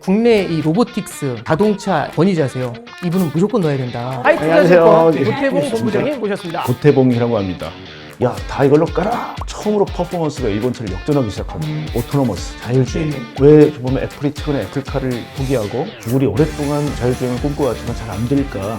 국내 이 로보틱스 자동차 권위자세요. 이분은 무조건 넣어야 된다. 안녕하세요. 고태봉 본부장님 모셨습니다. 고태봉이라고 합니다. 야, 다 이걸로 깔아! 처음으로 퍼포먼스가 일본 차를 역전하기 시작한 오토노머스, 자율주행. 왜 보면 애플이 최근에 애플카를 포기하고 구글이 오랫동안 자율주행을 꿈꿔왔지만 잘 안 될까?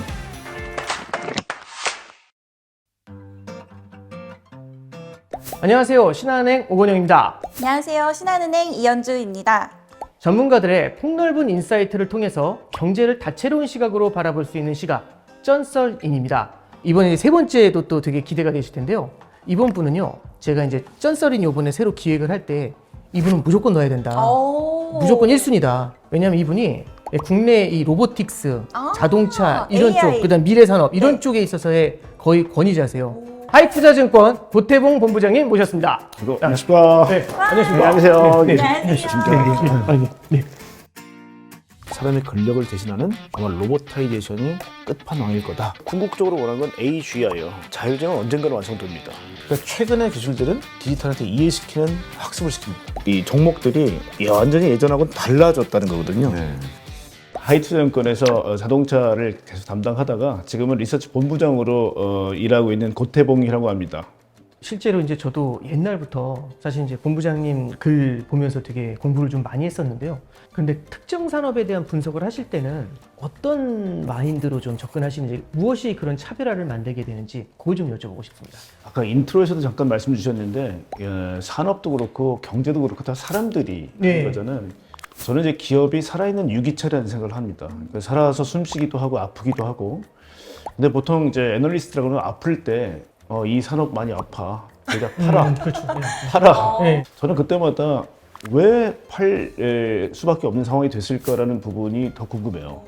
안녕하세요. 신한은행 오건영입니다. 안녕하세요. 신한은행 이현주입니다. 전문가들의 폭넓은 인사이트를 통해서 경제를 다채로운 시각으로 바라볼 수 있는 시각, 쩐썰인입니다. 이번에 세 번째도 또 되게 기대가 되실 텐데요. 이번 분은요, 제가 이제 쩐썰인 요번에 새로 기획을 할 때 이분은 무조건 넣어야 된다. 무조건 1순위다. 왜냐면 이분이 국내 이 로보틱스, 자동차 이런 AI. 쪽, 그다음 미래산업 이런 쪽에 있어서의 거의 권위자세요. 하이투자증권 고태봉 본부장님 모셨습니다. 안녕하십니까. 네, 안녕하십니까. 안녕하세요. 네. 안녕하세요. 네. 사람의 권력을 대신하는 아마 로보타이제이션이 끝판왕일 거다. 궁극적으로 원하는 건 AGI예요. 자율주행은 언젠가는 완성됩니다. 그러니까 최근의 기술들은 디지털한테 이해시키는 학습을 시킵니다. 이 종목들이 완전히 예전하고는 달라졌다는 거거든요. 하이투자증권에서 자동차를 계속 담당하다가 지금은 리서치 본부장으로 일하고 있는 고태봉이라고 합니다. 실제로 이제 저도 옛날부터 사실 이제 본부장님 글 보면서 되게 공부를 좀 많이 했었는데요. 근데 특정 산업에 대한 분석을 하실 때는 어떤 마인드로 좀 접근하시는지, 무엇이 그런 차별화를 만들게 되는지 그걸 좀 여쭤보고 싶습니다. 아까 인트로에서도 잠깐 말씀 주셨는데 산업도 그렇고 경제도 그렇고 다 사람들이 네. 하는 거잖아요. 저는 이제 기업이 살아있는 유기체라는 생각을 합니다. 그러니까 살아서 숨쉬기도 하고 아프기도 하고. 근데 보통 이제 애널리스트라고는 아플 때 이 산업 많이 아파. 그러니까 팔아. 그렇죠. 네. 팔아. 네. 저는 그때마다 왜 팔 수밖에 없는 상황이 됐을까라는 부분이 더 궁금해요.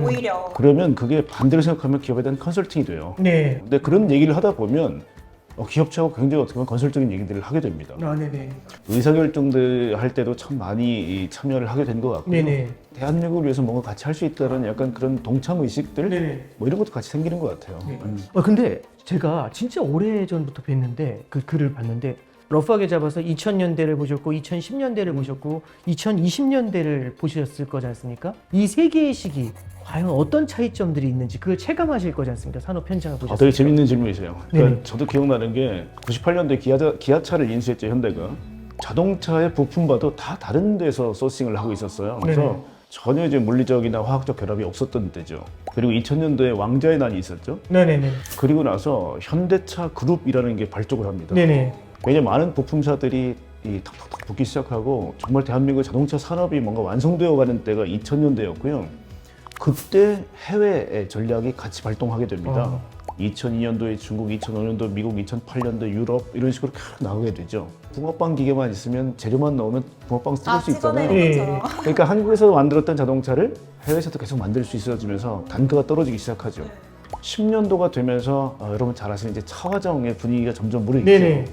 오히려 그러면 그게 반대로 생각하면 기업에 대한 컨설팅이 돼요. 네. 근데 그런 얘기를 하다 보면 기업체하고 굉장히 어떻게 보면 건설적인 얘기들을 하게 됩니다. 네네. 의사결정들 할 때도 참 많이 참여를 하게 된 것 같고요. 네네. 대한민국을 위해서 뭔가 같이 할 수 있다는 약간 그런 동참 의식들 네네. 뭐 이런 것도 같이 생기는 것 같아요. 근데 제가 진짜 오래전부터 뵀는데 그 글을 봤는데 러프하게 잡아서 2000년대를 보셨고 2010년대를 보셨고 2020년대를 보셨을 거지 않습니까? 이 세 개의 시기 과연 어떤 차이점들이 있는지 그걸 체감하실 거지 않습니까? 산업 현장을 보셨을 때. 되게 재밌는 질문이세요. 그러니까 네네. 저도 기억나는 게 98년도에 기아차를 인수했죠, 현대가. 자동차의 부품과도 다 다른 데서 소싱을 하고 있었어요. 그래서 네네. 전혀 이제 물리적이나 화학적 결합이 없었던 때죠. 그리고 2000년도에 왕자의 난이 있었죠. 네네네. 그리고 나서 현대차 그룹이라는 게 발족을 합니다. 네네. 왜냐면 많은 부품사들이 탁탁탁 붙기 시작하고 정말 대한민국 자동차 산업이 뭔가 완성되어 가는 때가 2000년대였고요. 그때 해외 전략이 같이 발동하게 됩니다. 2002년도에 중국, 2005년도 미국, 2008년도 유럽 이런 식으로 계속 나가게 되죠. 붕어빵 기계만 있으면 재료만 넣으면 붕어빵 뜯을 수 있잖아요. 찍어내는 것처럼. 그러니까 한국에서 만들었던 자동차를 해외에서도 계속 만들 수 있어지면서 단가가 떨어지기 시작하죠. 10년도가 되면서 여러분 잘 아시는 이제 차화정의 분위기가 점점 무르익죠. 네네.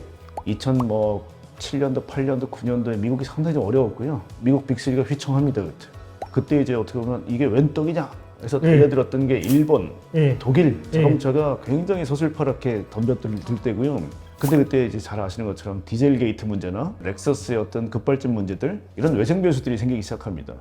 2007년도, 8년도, 9년도에 미국이 상당히 좀 어려웠고요. 미국 빅3가 휘청합니다 그때. 그때 이제 어떻게 보면 이게 웬 떡이냐 해서 달려들었던 게 일본, 네. 독일 자동차가 굉장히 서슬퍼렇게 덤벼들 때고요. 근데 그때 이제 잘 아시는 것처럼 디젤 게이트 문제나 렉서스의 어떤 급발진 문제들 이런 외생 변수들이 생기기 시작합니다.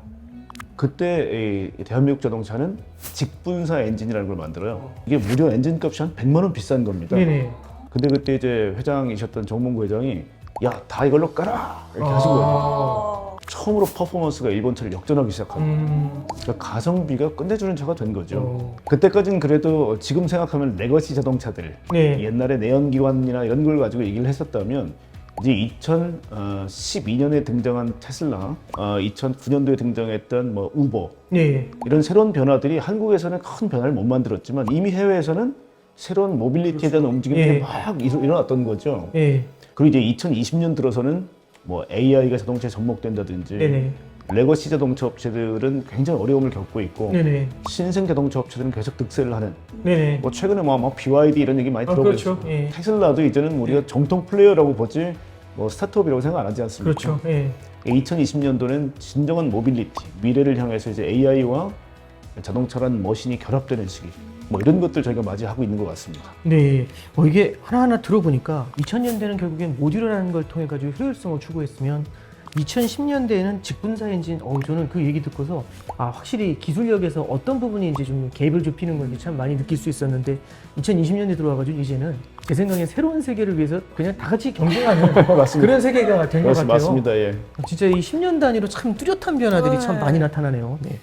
그때 이 대한민국 자동차는 직분사 엔진이라는 걸 만들어요. 이게 무려 엔진 값이 한 100만 원 비싼 겁니다. 네네. 근데 그때 이제 회장이셨던 정몽구 회장이 야, 다 이걸로 깔아! 이렇게 하신 거예요. 처음으로 퍼포먼스가 일본 차를 역전하기 시작합니다. 그러니까 가성비가 끝내주는 차가 된 거죠. 그때까지는 그래도 지금 생각하면 레거시 자동차들, 네. 옛날에 내연기관이나 이런 걸 가지고 얘기를 했었다면 이제 2012년에 등장한 테슬라, 2009년도에 등장했던 뭐 우버 네. 이런 새로운 변화들이 한국에서는 큰 변화를 못 만들었지만 이미 해외에서는 새로운 모빌리티에 대한 움직임이 막 일어났던 거죠. 네. 그리고 이제 2020년 들어서는 뭐 AI가 자동차에 접목된다든지 네네. 레거시 자동차 업체들은 굉장히 어려움을 겪고 있고 네네. 신생 자동차 업체들은 계속 득세를 ha는 네네. 뭐 최근에 뭐 BYD 이런 얘기 많이 들어보셨죠. 그렇죠. 예. 테슬라도 이제는 우리가 정통 플레이어라고 보지 뭐 스타트업이라고 생각 안 하지 않습니까? 그렇죠. 예. 2020년도는 진정한 모빌리티, 미래를 향해서 이제 AI와 자동차라는 머신이 결합되는 시기. 뭐 이런 것들 저희가 맞이하고 있는 것 같습니다. 네, 이게 하나하나 들어보니까 2000년대는 결국엔 모듈화라는 걸 통해 가지고 효율성을 추구했으면 2010년대에는 직분사 엔진, 저는 그 얘기 듣고서 확실히 기술력에서 어떤 부분이 이제 좀 갭을 좁히는 건지 참 많이 느낄 수 있었는데 2020년대 들어와가지고 이제는 제 생각엔 새로운 세계를 위해서 그냥 다 같이 경쟁하는 맞습니다. 그런 세계가 된 것 같아요. 맞습니다. 예. 진짜 이 10년 단위로 참 뚜렷한 변화들이 참 많이 나타나네요. 네.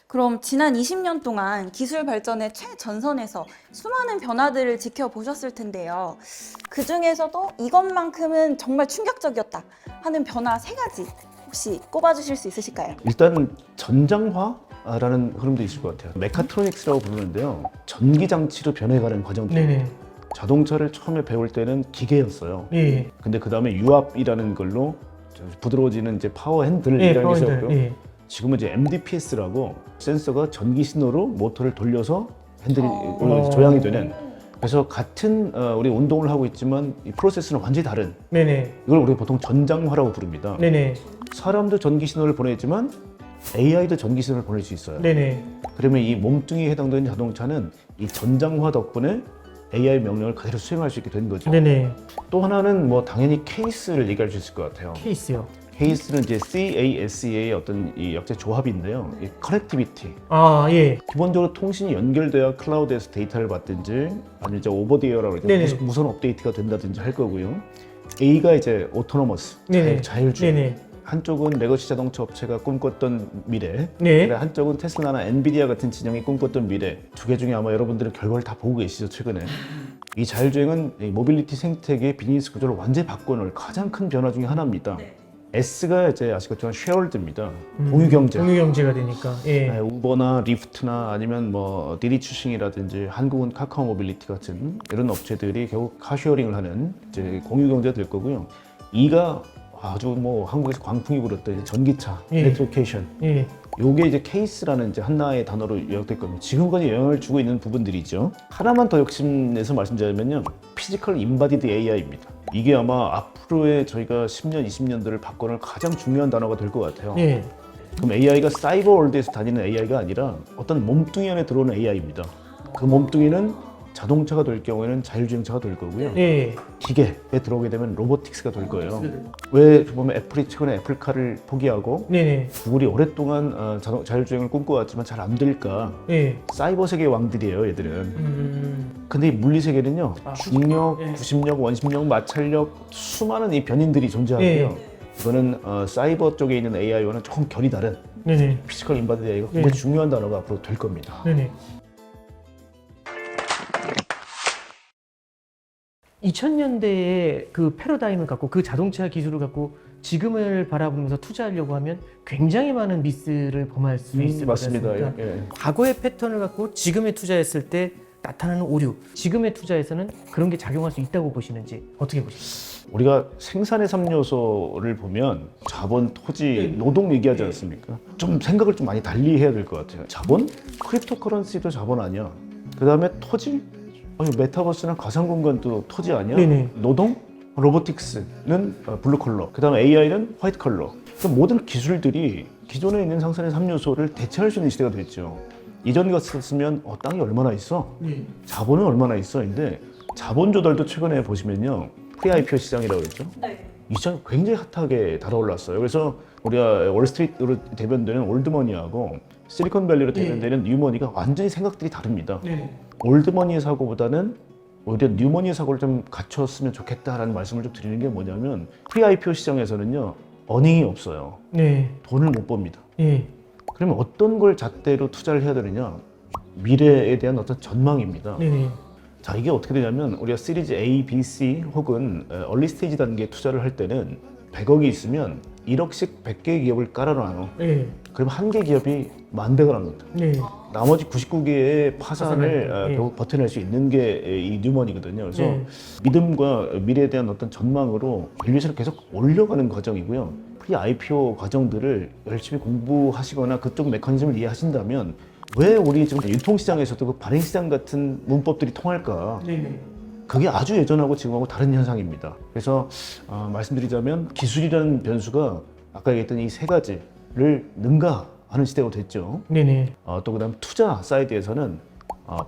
그럼 지난 20년 동안 기술 발전의 최전선에서 수많은 변화들을 지켜보셨을 텐데요. 그 중에서도 이것만큼은 정말 충격적이었다 하는 변화 3가지 혹시 꼽아주실 수 있으실까요? 일단 전장화라는 흐름도 있을 것 같아요. 메카트로닉스라고 부르는데요. 전기 장치로 변해가는 과정들. 네네. 자동차를 처음에 배울 때는 기계였어요. 예. 근데 그 다음에 유압이라는 걸로 부드러워지는 이제 파워 핸들이라는 게 파워핸들. 있었고요. 예. 지금은 이제 MDPS라고 센서가 전기 신호로 모터를 돌려서 핸들이 조향이 되는. 그래서 같은 우리 운동을 하고 있지만 이 프로세스는 완전히 다른. 네네. 이걸 우리가 보통 전장화라고 부릅니다. 네네. 사람도 전기 신호를 보내지만 AI도 전기 신호를 보낼 수 있어요. 네네. 그러면 이 몸뚱이에 해당되는 자동차는 이 전장화 덕분에 AI 명령을 그대로 수행할 수 있게 된 거죠. 네네. 또 하나는 뭐 당연히 케이스를 얘기할 수 있을 것 같아요. 케이스요. 케이스는 이제 CASE의 어떤 이 약자 조합인데요. 이 커넥티비티. 예. 기본적으로 통신이 연결돼야 클라우드에서 데이터를 받든지 아니면 이제 오버디에어라고 네네. 해서 무선 업데이트가 된다든지 할 거고요. A가 이제 오토노머스, 네네. 자율주행. 네네. 한쪽은 레거시 자동차 업체가 꿈꿨던 미래, 네. 한쪽은 테슬라나 엔비디아 같은 진영이 꿈꿨던 미래. 두 개 중에 아마 여러분들은 결과를 다 보고 계시죠, 최근에. 이 자율주행은 이 모빌리티 생태계의 비즈니스 구조를 완전히 바꿔놓을 가장 큰 변화 중에 하나입니다. S가 이제 아시겠지만 쉐어월드입니다. 공유경제. 공유경제가 되니까. 예. 네, 우버나 리프트나 아니면 뭐 디리추싱이라든지 한국은 카카오 모빌리티 같은 이런 업체들이 결국 카쉐어링을 하는 이제 공유경제가 될 거고요. E가 아주 뭐 한국에서 광풍이 불었던 이제 전기차, 예. 일렉트리케이션. 예. 요게 이제 케이스라는 이제 하나의 단어로 요약될 겁니다. 지금까지 영향을 주고 있는 부분들이죠. 하나만 더 욕심내서 말씀드리면요. 피지컬 인바디드 AI입니다. 이게 아마 앞으로의 저희가 10년, 20년들을 바꿔놓을 가장 중요한 단어가 될 것 같아요. 예. 그럼 AI가 사이버 월드에서 다니는 AI가 아니라 어떤 몸뚱이 안에 들어오는 AI입니다. 그 몸뚱이는 자동차가 될 경우에는 자율주행차가 될 거고요. 예. 기계에 들어오게 되면 로보틱스가 될 거예요. 왜 보면 애플이 최근에 애플카를 포기하고 네네. 구글이 오랫동안 자율주행을 꿈꿔왔지만 잘 안 될까? 예. 사이버 세계의 왕들이에요, 얘들은. 근데 이 물리 세계는요, 중력, 예. 구심력, 원심력, 마찰력 수많은 이 변인들이 존재하고요. 예. 이거는 사이버 쪽에 있는 AI와는 조금 결이 다른 네네. 피지컬 인바디드 AI가 굉장히 중요한 단어가 앞으로 될 겁니다. 네네. 2000년대에 그 패러다임을 갖고 그 자동차 기술을 갖고 지금을 바라보면서 투자하려고 하면 굉장히 많은 미스를 범할 수 있을 것 맞습니다. 같습니다. 예. 과거의 패턴을 갖고 지금에 투자했을 때 나타나는 오류, 지금의 투자에서는 그런 게 작용할 수 있다고 보시는지 어떻게 보십니까? 우리가 생산의 3요소를 보면 자본, 토지, 노동 얘기하지 않습니까? 좀 생각을 좀 많이 달리 해야 될 것 같아요. 자본? 크립토커런시도 자본 아니야. 그 다음에 토지? 메타버스나 가상공간도 토지 아니야? 네네. 노동? 로보틱스는 블루 컬러. 그 다음에 AI는 화이트 컬러. 그럼 모든 기술들이 기존에 있는 생산의 3요소를 대체할 수 있는 시대가 됐죠. 이전 같았으면 땅이 얼마나 있어? 자본은 얼마나 있어? 근데 자본 조달도 최근에 보시면요. 프리-IPO 시장이라고 했죠. 이 시장이 굉장히 핫하게 달아올랐어요. 그래서 우리가 월스트리트로 대변되는 올드머니하고 실리콘밸리로 대변되는 뉴머니가 완전히 생각들이 다릅니다. 올드머니의 사고보다는 오히려 뉴머니의 사고를 좀 갖췄으면 좋겠다라는 말씀을 좀 드리는 게 뭐냐면 프리-IPO 시장에서는요. 어닝이 없어요. 네. 돈을 못 법니다. 예. 그러면 어떤 걸 잣대로 투자를 해야 되느냐? 미래에 대한 어떤 전망입니다. 네네. 자, 이게 어떻게 되냐면 우리가 시리즈 A, B, C 혹은 얼리 스테이지 단계에 투자를 할 때는 100억이 있으면 1억씩 100개의 기업을 깔아놔요. 예. 그럼 한 개 기업이 10,000배가 납니다. 네. 나머지 99개의 파산을 예. 결국 버텨낼 수 있는 게 이 뉴머니거든요. 그래서 예. 믿음과 미래에 대한 어떤 전망으로 밸류에이션을 계속 올려가는 과정이고요. 프리-IPO 과정들을 열심히 공부하시거나 그쪽 메커니즘을 이해하신다면 왜 우리 지금 유통시장에서도 그 발행시장 같은 문법들이 통할까? 네네. 그게 아주 예전하고 지금하고 다른 현상입니다. 그래서 말씀드리자면 기술이라는 변수가 아까 얘기했던 이 세 가지를 능가하는 시대가 됐죠. 네네. 또 그다음 투자 사이드에서는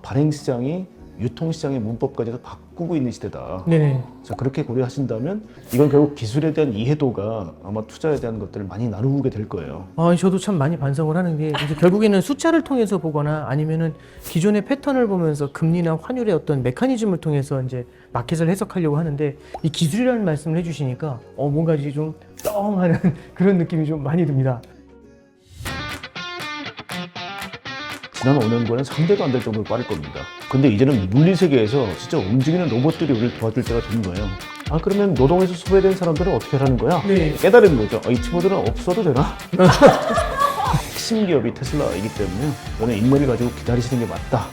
발행시장이 유통시장의 문법까지도 바꾸고 있는 시대다. 네. 자, 그렇게 고려하신다면 이건 결국 기술에 대한 이해도가 아마 투자에 대한 것들을 많이 나누게 될 거예요. 저도 참 많이 반성을 하는 게 이제 결국에는 숫자를 통해서 보거나 아니면은 기존의 패턴을 보면서 금리나 환율의 어떤 메커니즘을 통해서 이제 마켓을 해석하려고 하는데 이 기술이라는 말씀을 해주시니까 뭔가 이제 좀 떵하는 그런 느낌이 좀 많이 듭니다. 지난 5년간은 상대도 안 될 정도로 빠를 겁니다. 근데 이제는 물리 세계에서 진짜 움직이는 로봇들이 우리를 도와줄 때가 된 거예요. 아, 그러면 노동에서 소외된 사람들은 어떻게 하라는 거야? 네. 깨달은 거죠. 이 친구들은 없어도 되나? 핵심 기업이 테슬라이기 때문에 저는 인머리 가지고 기다리시는 게 맞다.